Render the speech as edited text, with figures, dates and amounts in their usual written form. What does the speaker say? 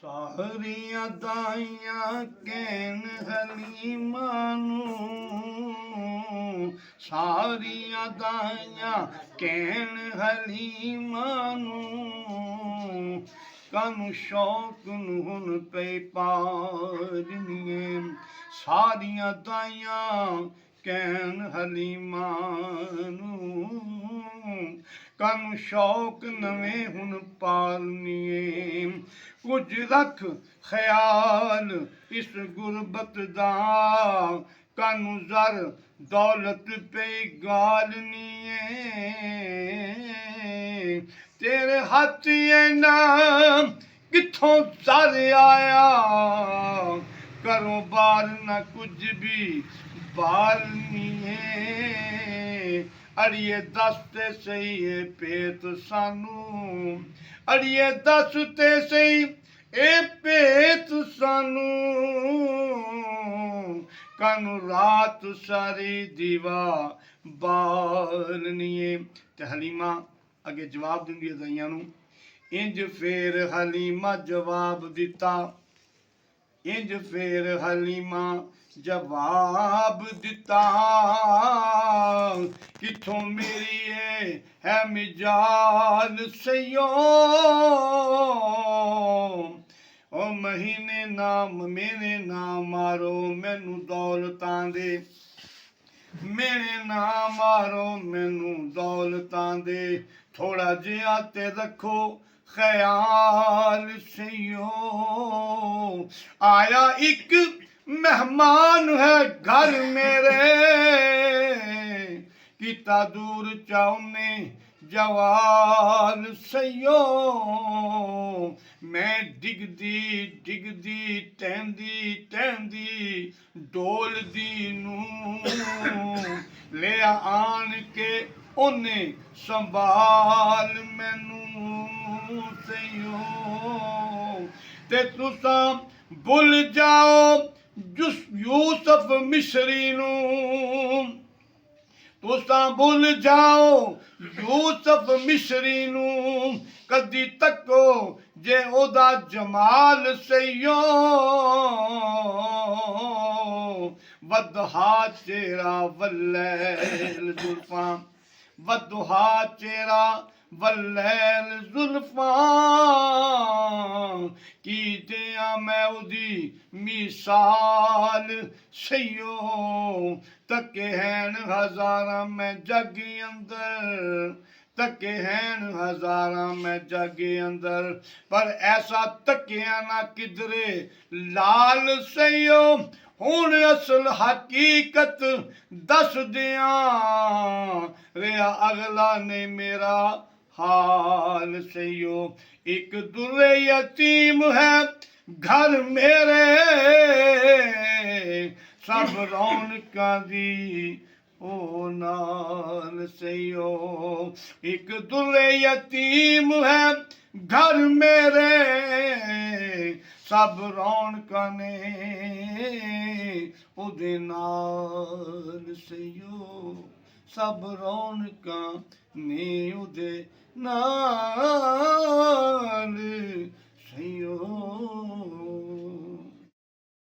ਸਾਰੀਆਂ ਦਾਈਆਂ ਕਹਿਣ ਹਲੀਮਾਂ ਨੂੰ, ਸਾਰੀਆਂ ਦਾਈਆਂ ਕਹਿਣ ਹਲੀਮਾਂ ਨੂੰ, ਕਾਨੂੰ ਸ਼ੌਕ ਨੂੰ ਹੁਣ ਪਈ ਪਾਰਨੀਏ। ਸਾਰੀਆਂ ਦਾਈਆਂ ਕਹਿਣ ਹਲੀਮਾਂ ਨੂੰ, ਕਾਨੂੰ ਸ਼ੌਕ ਨਵੇਂ ਹੁਣ ਪਾਲਨੀਏ। ਕੁਝ ਰੱਖ ਖਿਆਲ ਇਸ ਗੁਰਬਤ ਦਾ, ਕਾਨੂੰ ਜ਼ਰ ਦੌਲਤ ਪਈ ਗਾਲਨੀਏ। ਤੇਰੇ ਹੱਥ ਨਾ ਕਿੱਥੋਂ ਜ਼ਰ ਆਇਆ, ਘਰੋਂ ਬਾਹਰ ਨਾ ਕੁਝ ਵੀ ਬਾਲਨੀਏ। ਅੜੀਏ ਦੱਸ ਤੇ ਸਹੀ ਏ ਭੇਤ ਸਾਨੂੰ, ਅੜੀਏ ਦੱਸ ਤੇ ਸਹੀ ਇਹ ਭੇਤ ਸਾਨੂੰ, ਕਾਨੂੰ ਰਾਤ ਸਾਰੀ ਦੀਵਾ ਬਾਲਨੀਏ। ਤੇ ਹਲੀਮਾ ਅੱਗੇ ਜਵਾਬ ਦਿੰਦੀ ਹੈ ਦਾਈਆਂ ਨੂੰ। ਇੰਜ ਫੇਰ ਹਲੀਮਾ ਜਵਾਬ ਦਿੱਤਾ, ਇੰਜ ਫੇਰ ਹਲੀਮਾ ਜਵਾਬ ਦਿੱਤਾ, ਕਿੱਥੋਂ ਮੇਰੀ ਹੈ ਮਿਜਾਲ ਸਈਓ। ਓ ਮਹੀਨੇ ਨਾਮ ਮੇਰੇ ਨਾ ਮਾਰੋ ਮੈਨੂੰ ਦੌਲਤਾਂ ਦੇ, ਮੇਰੇ ਨਾ ਮਾਰੋ ਮੈਨੂੰ ਦੌਲਤਾਂ ਦੇ, ਥੋੜਾ ਜਿਹਾ ਤੇ ਰੱਖੋ ਖਿਆਲ ਸਈਓ। ਆਇਆ ਇੱਕ ਮਹਿਮਾਨ ਹੈ ਘਰ ਮੇਰੇ, ਕੀਤਾ ਦੂਰ ਚਾਉਨੇ ਜਵਾਲ ਸਈਓ। ਮੈਂ ਡਿੱਗਦੀ ਡਿੱਗਦੀ ਟਹਿੰਦੀ ਟਹਿੰਦੀ ਡੋਲਦੀ ਨੂੰ, ਲਿਆ ਆਣ ਕੇ ਉਹਨੇ ਸੰਭਾਲ ਮੈਨੂੰ ਸਈਓ। ਤੇ ਤੁਸਾਂ ਭੁੱਲ ਜਾਓ ਯੂਸਫ ਮਿਸਰੀ ਨੂੰ, ਤੁਸਾਂ ਭੁੱਲ ਜਾਓ ਯੂਸਫ ਮਿਸਰੀ ਨੂੰ, ਕਦੀ ਤੱਕੋ ਜੇ ਉਹਦਾ ਜਮਾਲ ਸਈਓ। ਵਦਹਾ ਚਿਹਰਾ ਵੱਲੈਲ ਜ਼ੁਲਫਾਂ, ਵਦਹਾ ਚਿਹਰਾ ਵੱਲੈਲ ਜ਼ੁਲਫਾਂ, ਕੀ ਦਿਆਂ ਮੈਂ ਉਹਦੀ ਮਿਸਾਲ ਸਈਓ। ਤੱਕੇ ਹੈਨ ਹਜ਼ਾਰਾਂ ਮੈਂ ਜੱਗ ਅੰਦਰ, ਤੱਕੇ ਹੈਨ ਹਜ਼ਾਰਾਂ ਮੈਂ ਜੱਗ ਅੰਦਰ, ਪਰ ਐਸਾ ਤੱਕਿਆ ਨਾ ਕਿਧਰੇ ਲਾਲ ਸਈਓ। ਹੁਣ ਅਸਲ ਹਕੀਕਤ ਦੱਸ ਦਿਆਂ, ਰਿਹਾ ਅਗਲਾ ਨੇ ਮੇਰਾ ਹਾਲ ਸਈਓ। ਇੱਕ ਦੁਰੇ ਯਤੀਮ ਹੈ ਘਰ ਮੇਰੇ, ਸਭ ਰੌਣਕਾਂ ਦੀ ਉਹ ਨਾਲ ਸਈਓ। ਇੱਕ ਦੁਰੇ ਯਤੀਮ ਹੈ ਘਰ ਮੇਰੇ, ਸਭ ਰੌਣਕਾਂ ਨੇ ਉਹਦੇ ਨਾਲ ਸਈਓ, ਸਭ ਰੌਣਕਾਂ ਨੇ ਉਹਦੇ ਨਾਲ ਸਈਓ।